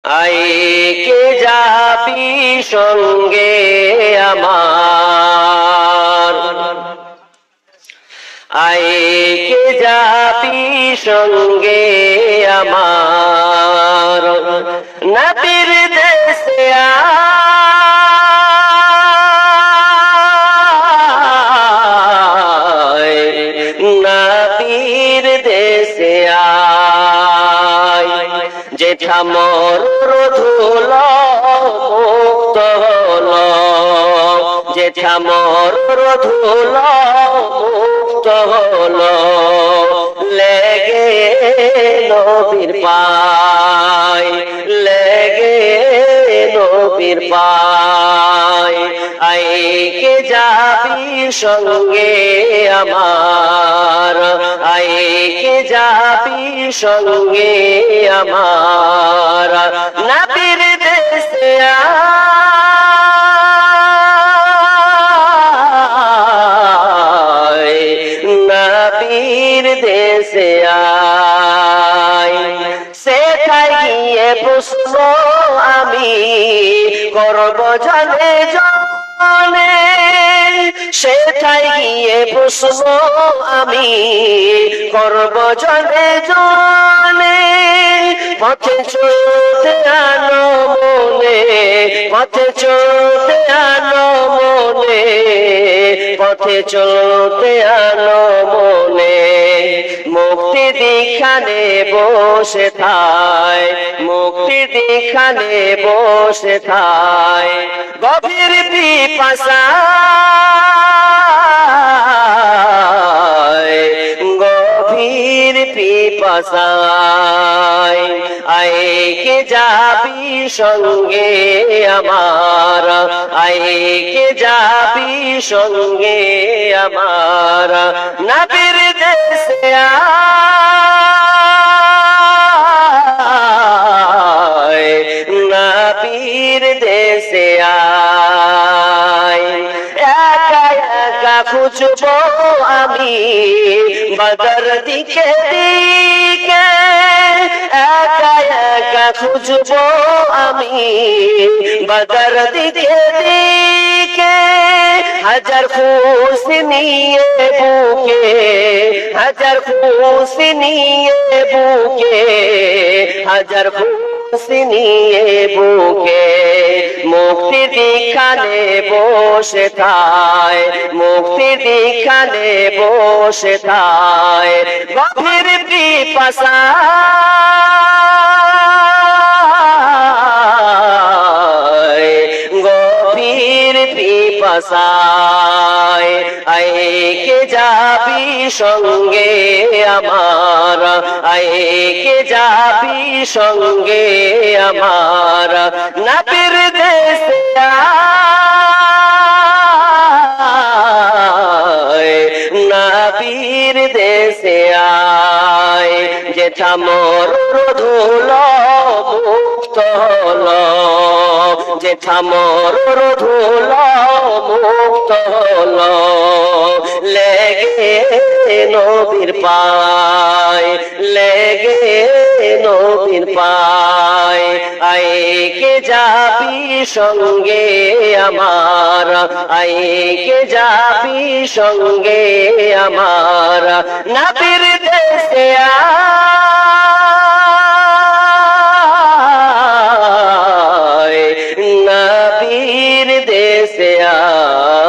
আইকে যাবি সঙ্গে আমার, আইকে যাবি সঙ্গে আমার, নবীর দেশে আয়, নবীর দেশে আয়। যেথা মোর ধুল মুক্ত হল, যেথা মোর ধুল মুক্ত হল, লেগে নবীর পায়, লেগে নবীর পায়। আইকে যাবি সঙ্গে আমার, আইকে যাবি সঙ্গে আমার, নবীর দেশে আয়, নবীর দেশে আয়। সেথায় গিয়ে বসব আমি, করব জনে জনে, সেথায় গিয়ে বসব আমি, করব জনে জনে। পথে চলতে আনো মনে, পথে চলতে আনো মনে, পথে চলতে আনো মনে। মুক্তি দীক্ষানে বসে থায়, মুক্তি দীক্ষানে বসে থায়। গভীর পিপাসায়, গভীর পিপাসায়। আইকে যাবি সঙ্গে আমার, আইকে যাবি সঙ্গে আমার, নবীর দেশে আয়, নবীর দেশে আয়। একা একা খুঁজব আমি বদর দিকে দিকে, একা একা খুঁজব আমি বদর দিকে দিকে। হাজার খুশি নিয়ে বুকে, হাজার খুশি নিয়ে বুকে, হাজার খুশি নিয়ে বুকে। মুক্তি দীক্ষানে বসে থায়, মুক্তি দীক্ষানে বসে থায়। গভীর পিপাসায়, গভীর পিপাসায়। আইকে যাবি সঙ্গে আমার, আইকে যাবি সঙ্গে আমার, নবীর দেশে আয়, নবীর দেশে আয়। যেথা মোর ধুল মুক্ত হল, যেথা মোর ধুল মুক্ত হল, লেগে নবীর পায়, লেগে নবীর পায়। আইকে যাবি সঙ্গে আমার, আইকে যাবি সঙ্গে আমার, নবীর দেশে আয়, নবীর দেশে আয়।